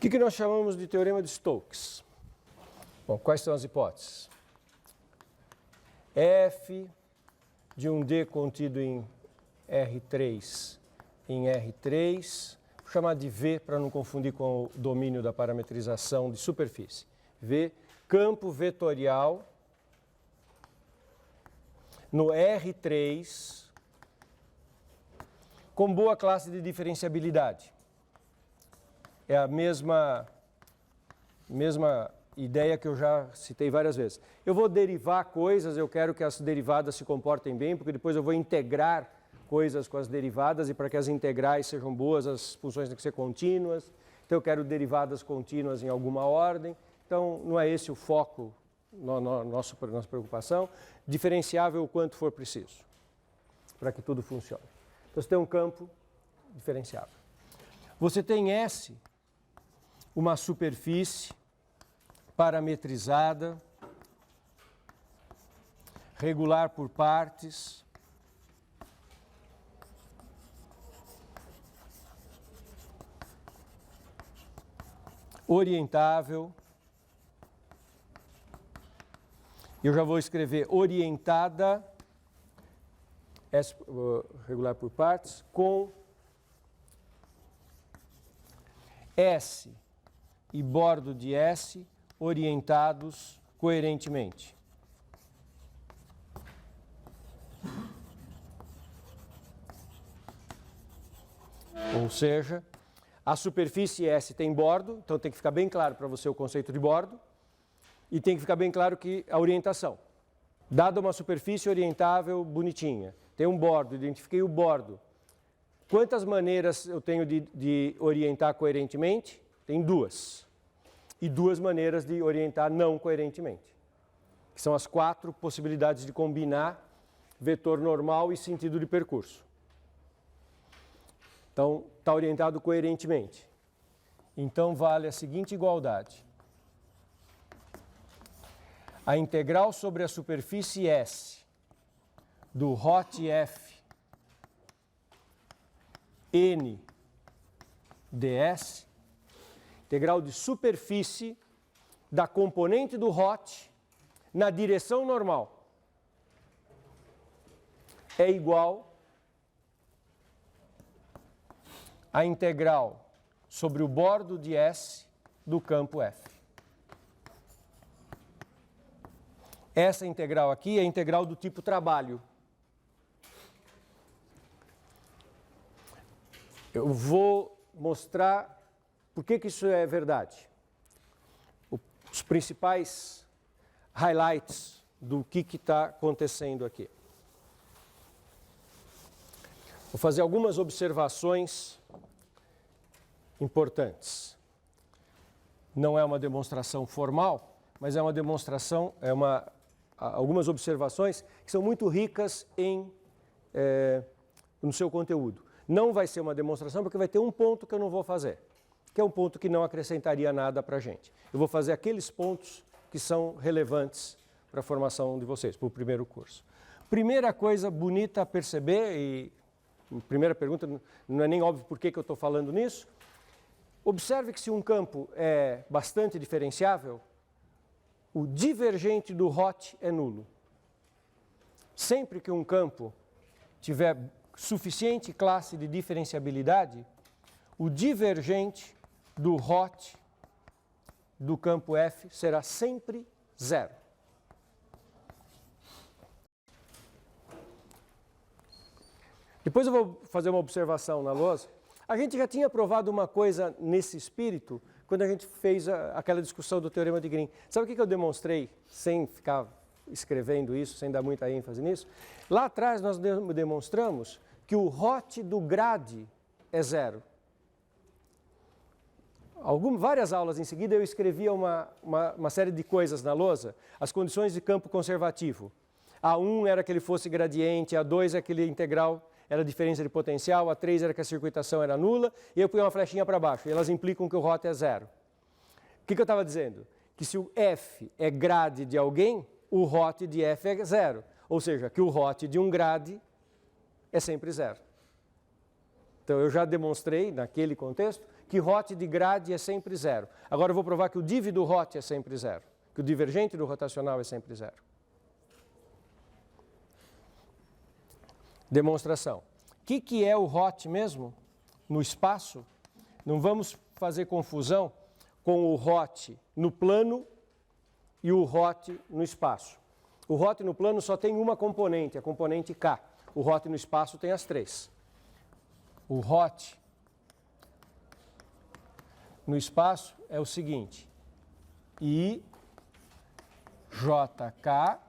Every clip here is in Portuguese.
O que nós chamamos de teorema de Stokes? Bom, quais são as hipóteses? F de um D contido em R3 em R3, vou chamar de V para não confundir com o domínio da parametrização de superfície. V, campo vetorial no R3 com boa classe de diferenciabilidade. É a mesma ideia que eu já citei várias vezes. Eu vou derivar coisas, eu quero que as derivadas se comportem bem, porque depois eu vou integrar coisas com as derivadas, e para que as integrais sejam boas, as funções têm que ser contínuas. Então eu quero derivadas contínuas em alguma ordem. Então não é esse o foco, nossa preocupação. Diferenciável o quanto for preciso, para que tudo funcione. Então você tem um campo diferenciável. Você tem S, uma superfície parametrizada, regular por partes, orientável. Eu já vou escrever orientada, S, regular por partes, com S e bordo de S orientados coerentemente. Ou seja, a superfície S tem bordo, então tem que ficar bem claro para você o conceito de bordo, e tem que ficar bem claro que a orientação. Dada uma superfície orientável bonitinha, tem um bordo, identifiquei o bordo. Quantas maneiras eu tenho de orientar coerentemente? Tem duas. E duas maneiras de orientar não coerentemente, que são as 4 possibilidades de combinar vetor normal e sentido de percurso. Então, está orientado coerentemente. Então, vale a seguinte igualdade. A integral sobre a superfície S do hot F n ds, integral de superfície da componente do hot na direção normal, é igual à integral sobre o bordo de S do campo F. Essa integral aqui é a integral do tipo trabalho. Eu vou mostrar por que isso é verdade. Os principais highlights do que está acontecendo aqui. Vou fazer algumas observações importantes. Não é uma demonstração formal, mas é uma demonstração, algumas observações que são muito ricas no seu conteúdo. Não vai ser uma demonstração porque vai ter um ponto que eu não vou fazer, que é um ponto que não acrescentaria nada para a gente. Eu vou fazer aqueles pontos que são relevantes para a formação de vocês, para o primeiro curso. Primeira coisa bonita a perceber, e primeira pergunta, não é nem óbvio por que eu estou falando nisso. Observe que se um campo é bastante diferenciável, o divergente do hot é nulo. Sempre que um campo tiver suficiente classe de diferenciabilidade, o divergente do hot do campo F será sempre zero. Depois eu vou fazer uma observação na lousa. A gente já tinha provado uma coisa nesse espírito quando a gente fez aquela discussão do teorema de Green. Sabe o que eu demonstrei, sem ficar escrevendo isso, sem dar muita ênfase nisso? Lá atrás nós demonstramos que o hot do grade é zero. Várias aulas em seguida eu escrevia uma série de coisas na lousa, as condições de campo conservativo. A1 era que ele fosse gradiente, A2 é que ele integral era a diferença de potencial, A3 era que a circuitação era nula, e eu punha uma flechinha para baixo, e elas implicam que o hot é zero. O que eu estava dizendo? Que se o F é grade de alguém, o hot de F é zero. Ou seja, que o hot de um grade é sempre zero. Então eu já demonstrei, naquele contexto, que hot de grade é sempre zero. Agora eu vou provar que o div do hot é sempre zero, que o divergente do rotacional é sempre zero. Demonstração. O que é o hot mesmo? No espaço, não vamos fazer confusão com o hot no plano e o hot no espaço. O hot no plano só tem uma componente, a componente K. O hot no espaço tem as três. O hot no espaço é o seguinte: I, J, K,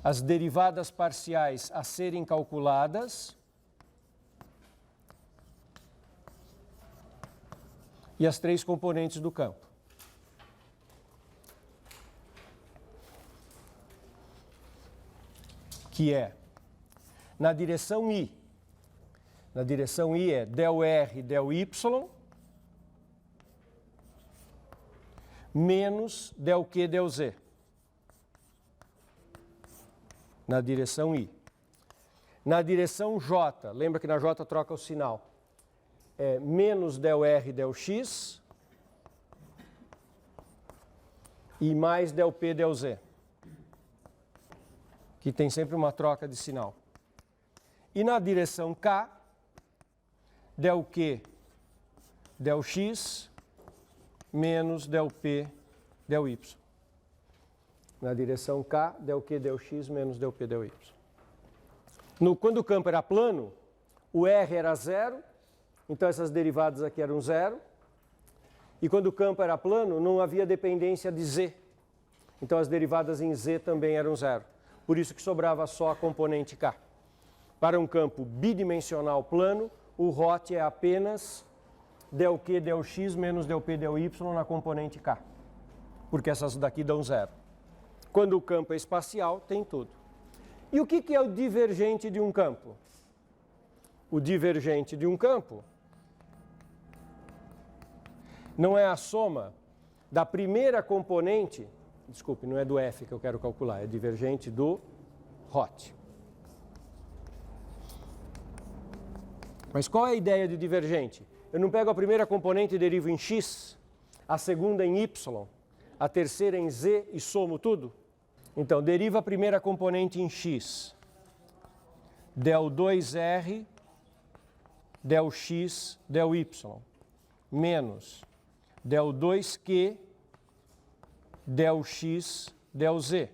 as derivadas parciais a serem calculadas e as três componentes do campo. Que é, na direção I é del R, del Y, menos del Q, del Z. Na direção I. Na direção J, lembra que na J troca o sinal, é menos del R, del X e mais del P, del Z, que tem sempre uma troca de sinal. E na direção K, del Q, del X menos del P, del Y. Na direção K, del Q, del X menos del P, del Y. Quando o campo era plano, o R era zero, então essas derivadas aqui eram zero. E quando o campo era plano, não havia dependência de Z. Então as derivadas em Z também eram zero. Por isso que sobrava só a componente K. Para um campo bidimensional plano, o hot é apenas del Q, del X menos del P, del Y na componente K. Porque essas daqui dão zero. Quando o campo é espacial, tem tudo. E o que é o divergente de um campo? O divergente de um campo não é a soma da primeira componente, desculpe, não é do F que eu quero calcular, é divergente do hot. Mas qual é a ideia de divergente? Eu não pego a primeira componente e derivo em x, a segunda em y, a terceira em z e somo tudo? Então, deriva a primeira componente em x, del 2r, del x, del y, menos del 2q, del x, del z.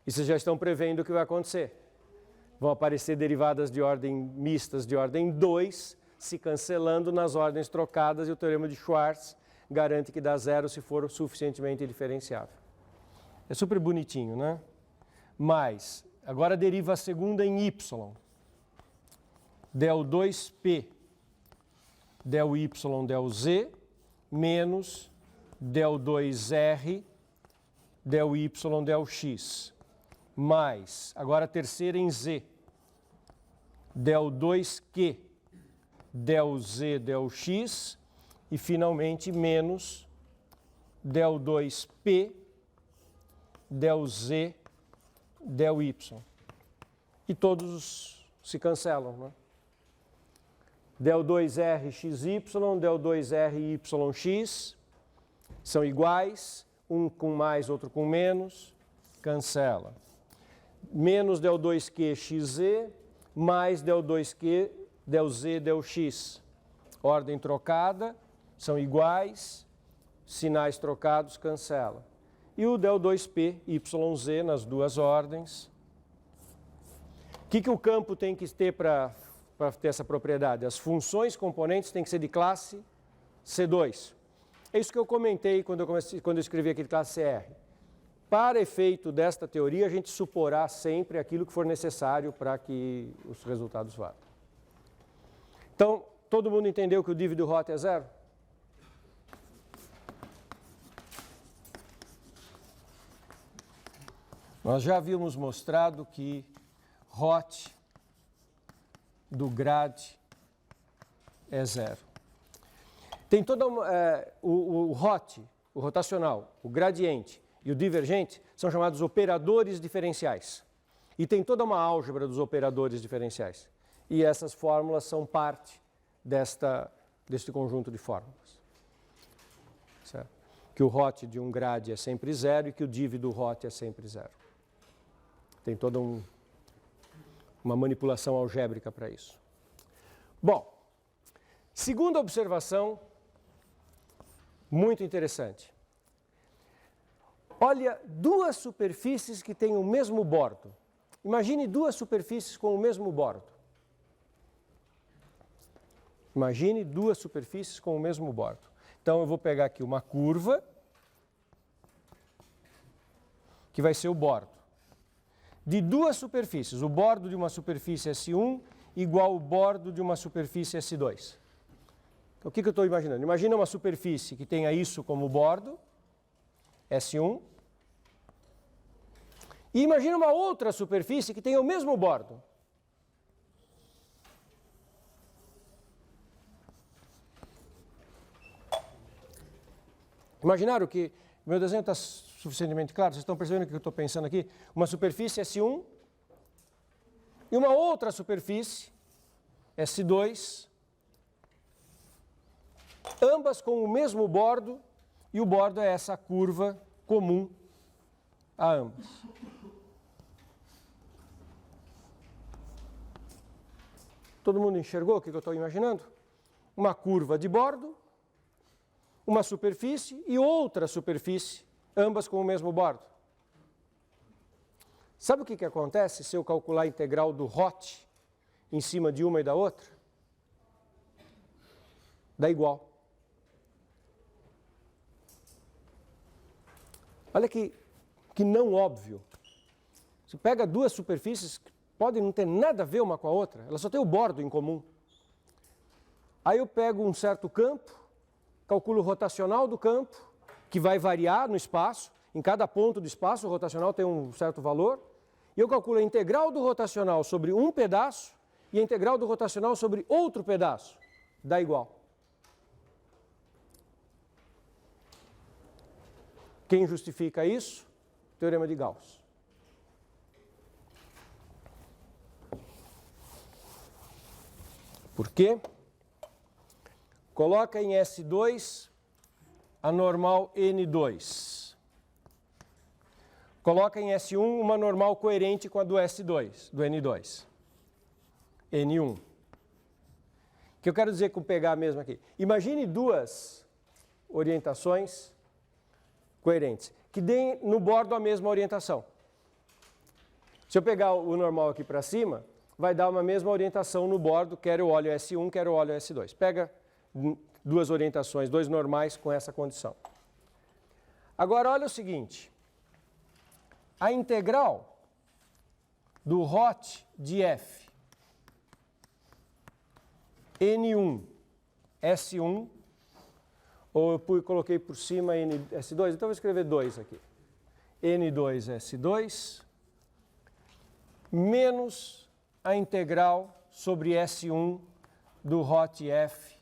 E vocês já estão prevendo o que vai acontecer. Vão aparecer derivadas de ordem mistas de ordem 2, se cancelando nas ordens trocadas, e o teorema de Schwartz garante que dá zero se for suficientemente diferenciável. É super bonitinho, né? Mas, agora deriva a segunda em y. Del 2p, del y, del z, menos del 2r, del y, del x. Mais, agora a terceira em z, del 2q, del z, del x, e finalmente menos del 2p, del z, del y. E todos se cancelam, né? Del 2r, xy, del 2r, yx, são iguais, um com mais, outro com menos, cancela. Menos del 2q, xz, mais del 2q, del z, del x. Ordem trocada, são iguais, sinais trocados, cancela. E o del 2p, yz, nas duas ordens. O que o campo tem que ter para ter essa propriedade? As funções componentes têm que ser de classe C2. É isso que eu comentei quando eu escrevi aqui de classe CR. Para efeito desta teoria, a gente suporá sempre aquilo que for necessário para que os resultados valham. Então, todo mundo entendeu que o div do hot é zero? Nós já havíamos mostrado que hot do grade é zero. Tem toda o hot, o rotacional, o gradiente e o divergente são chamados operadores diferenciais. E tem toda uma álgebra dos operadores diferenciais. E essas fórmulas são parte deste conjunto de fórmulas. Certo? Que o hot de um grade é sempre zero e que o div do hot é sempre zero. Tem toda uma manipulação algébrica para isso. Bom, segunda observação, muito interessante. Olha, duas superfícies que têm o mesmo bordo. Imagine duas superfícies com o mesmo bordo. Imagine duas superfícies com o mesmo bordo. Então eu vou pegar aqui uma curva, que vai ser o bordo. De duas superfícies, o bordo de uma superfície S1 igual ao bordo de uma superfície S2. Então, o que eu estou imaginando? Imagina uma superfície que tenha isso como bordo, S1, e imagina uma outra superfície que tenha o mesmo bordo. Imaginaram que meu desenho está suficientemente claro? Vocês estão percebendo o que eu estou pensando aqui? Uma superfície S1 e uma outra superfície S2, ambas com o mesmo bordo, e o bordo é essa curva comum a ambas. Todo mundo enxergou o que eu estou imaginando? Uma curva de bordo, uma superfície e outra superfície, ambas com o mesmo bordo. Sabe o que acontece se eu calcular a integral do hot em cima de uma e da outra? Dá igual. Olha que não óbvio. Você pega duas superfícies que podem não ter nada a ver uma com a outra, elas só têm o bordo em comum. Aí eu pego um certo campo, calculo o rotacional do campo, que vai variar no espaço, em cada ponto do espaço o rotacional tem um certo valor, e eu calculo a integral do rotacional sobre um pedaço e a integral do rotacional sobre outro pedaço. Dá igual. Quem justifica isso? Teorema de Gauss. Por quê? Coloca em S2 a normal N2. Coloca em S1 uma normal coerente com a do S2, do N2. N1. O que eu quero dizer com pegar mesmo aqui? Imagine duas orientações coerentes, que deem no bordo a mesma orientação. Se eu pegar o normal aqui para cima, vai dar uma mesma orientação no bordo, quer eu olho S1, quer eu olho S2. Pega duas orientações, dois normais com essa condição. Agora, olha o seguinte. A integral do hot de f N1 S1, ou eu coloquei por cima S2, então eu vou escrever 2 aqui. N2 S2 menos a integral sobre S1 do hot f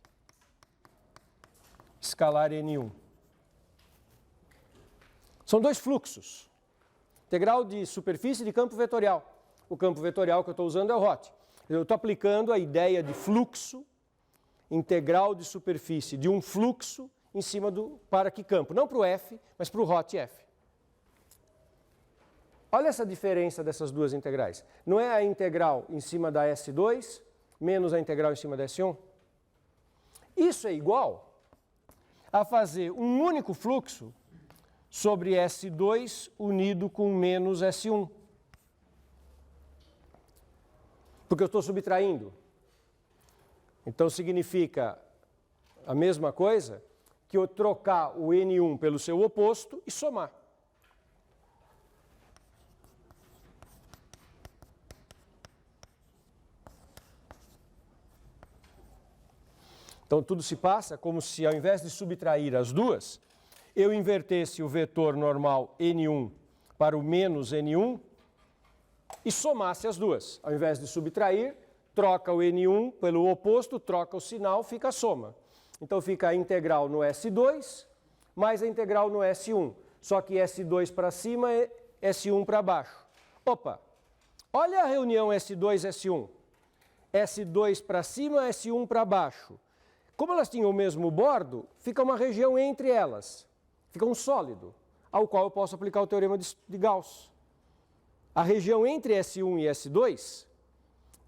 escalar N1. São dois fluxos. Integral de superfície de campo vetorial. O campo vetorial que eu estou usando é o hot. Eu estou aplicando a ideia de fluxo, integral de superfície de um fluxo em cima do para que campo? Não para o f, mas para o hot f. Olha essa diferença dessas duas integrais. Não é a integral em cima da S2 menos a integral em cima da S1? Isso é igual a fazer um único fluxo sobre S2 unido com menos S1. Porque eu estou subtraindo. Então significa a mesma coisa que eu trocar o N1 pelo seu oposto e somar. Então tudo se passa como se, ao invés de subtrair as duas, eu invertesse o vetor normal N1 para o menos N1 e somasse as duas. Ao invés de subtrair, troca o N1 pelo oposto, troca o sinal, fica a soma. Então fica a integral no S2 mais a integral no S1. Só que S2 para cima é S1 para baixo. Opa! Olha a reunião S2, S1. S2 para cima, S1 para baixo. Como elas tinham o mesmo bordo, fica uma região entre elas. Fica um sólido, ao qual eu posso aplicar o teorema de Gauss. A região entre S1 e S2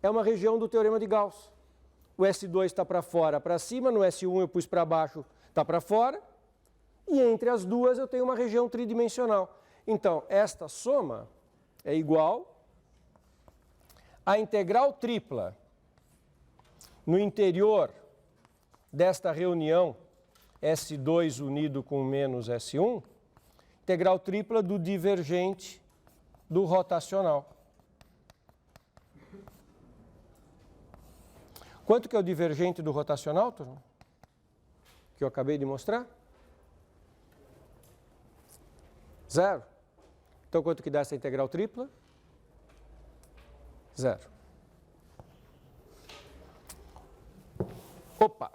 é uma região do teorema de Gauss. O S2 está para fora, para cima, no S1 eu pus para baixo, está para fora. E entre as duas eu tenho uma região tridimensional. Então, esta soma é igual à integral tripla no interior desta reunião S2 unido com menos S1, integral tripla do divergente do rotacional. Quanto que é o divergente do rotacional, turma? Que eu acabei de mostrar? 0. Então, quanto que dá essa integral tripla? 0. Opa!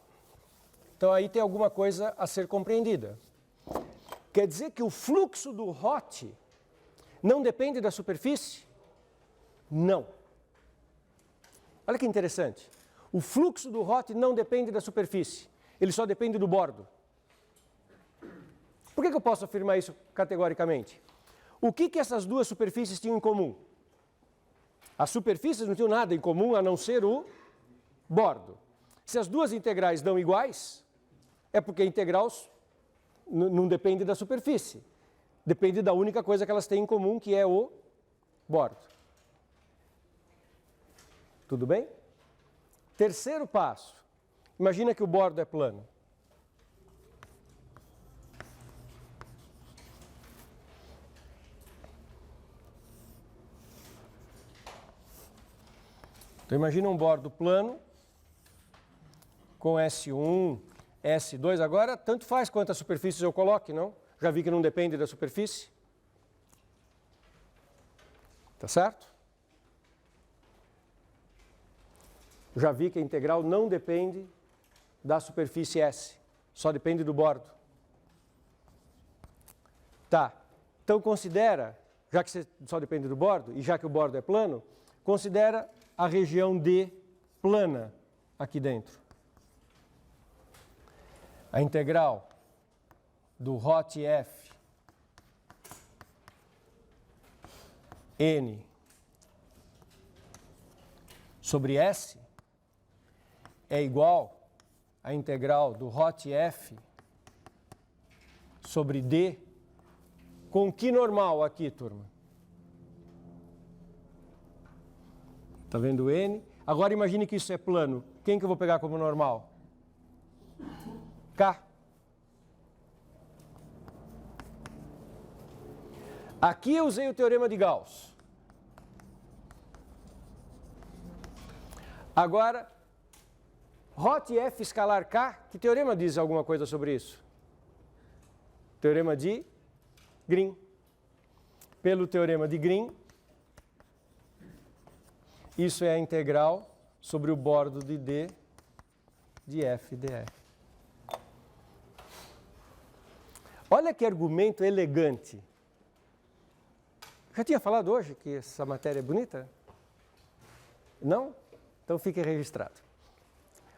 Então, aí tem alguma coisa a ser compreendida. Quer dizer que o fluxo do Hot não depende da superfície? Não. Olha que interessante. O fluxo do Hot não depende da superfície. Ele só depende do bordo. Por que eu posso afirmar isso categoricamente? O que essas duas superfícies tinham em comum? As superfícies não tinham nada em comum a não ser o bordo. Se as duas integrais dão iguais, é porque a integral não depende da superfície. Depende da única coisa que elas têm em comum, que é o bordo. Tudo bem? Terceiro passo. Imagina que o bordo é plano. Então, imagina um bordo plano com S1, S2. Agora, tanto faz quantas superfícies eu coloque, não? Já vi que não depende da superfície. Tá certo? Já vi que a integral não depende da superfície S, só depende do bordo. Tá, então considera, já que você só depende do bordo, e já que o bordo é plano, considera a região D plana aqui dentro. A integral do Hot F N sobre S é igual à integral do Hot F sobre D com que normal aqui, turma? Está vendo o N? Agora imagine que isso é plano. Quem que eu vou pegar como normal? K. Aqui eu usei o teorema de Gauss. Agora, Hot F escalar K, que teorema diz alguma coisa sobre isso? Teorema de Green. Pelo teorema de Green, isso é a integral sobre o bordo de D de F dr. Olha que argumento elegante. Já tinha falado hoje que essa matéria é bonita? Não? Então fique registrado.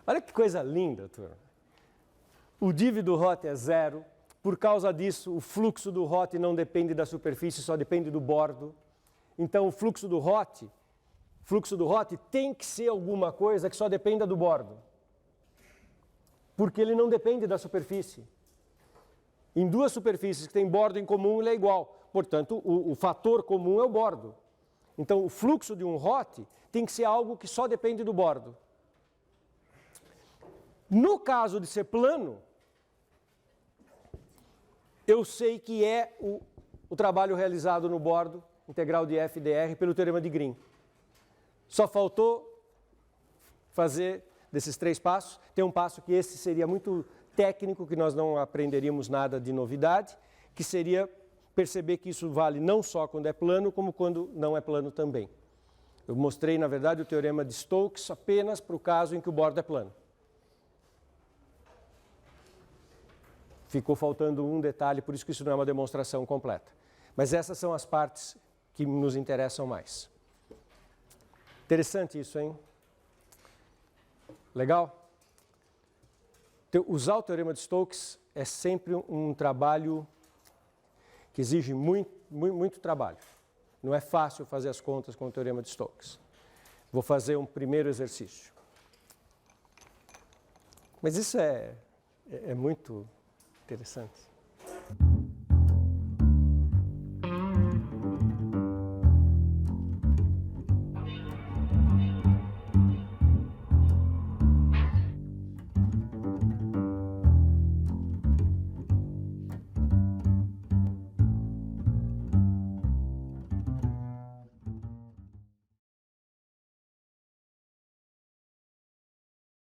Olha que coisa linda, turma. O div do Hot é 0. Por causa disso, o fluxo do Hot não depende da superfície, só depende do bordo. Então, o fluxo do Hot tem que ser alguma coisa que só dependa do bordo. Porque ele não depende da superfície. Em duas superfícies que têm bordo em comum, ele é igual. Portanto, o fator comum é o bordo. Então, o fluxo de um Hot tem que ser algo que só depende do bordo. No caso de ser plano, eu sei que é o trabalho realizado no bordo, integral de f dr, pelo teorema de Green. Só faltou fazer desses 3 passos. Tem um passo que esse seria muito técnico, que nós não aprenderíamos nada de novidade, que seria perceber que isso vale não só quando é plano, como quando não é plano também. Eu mostrei, na verdade, o teorema de Stokes apenas para o caso em que o bordo é plano. Ficou faltando um detalhe, por isso que isso não é uma demonstração completa. Mas essas são as partes que nos interessam mais. Interessante isso, hein? Legal? Usar o teorema de Stokes é sempre um trabalho que exige muito trabalho. Não é fácil fazer as contas com o teorema de Stokes. Vou fazer um primeiro exercício. Mas isso é muito interessante.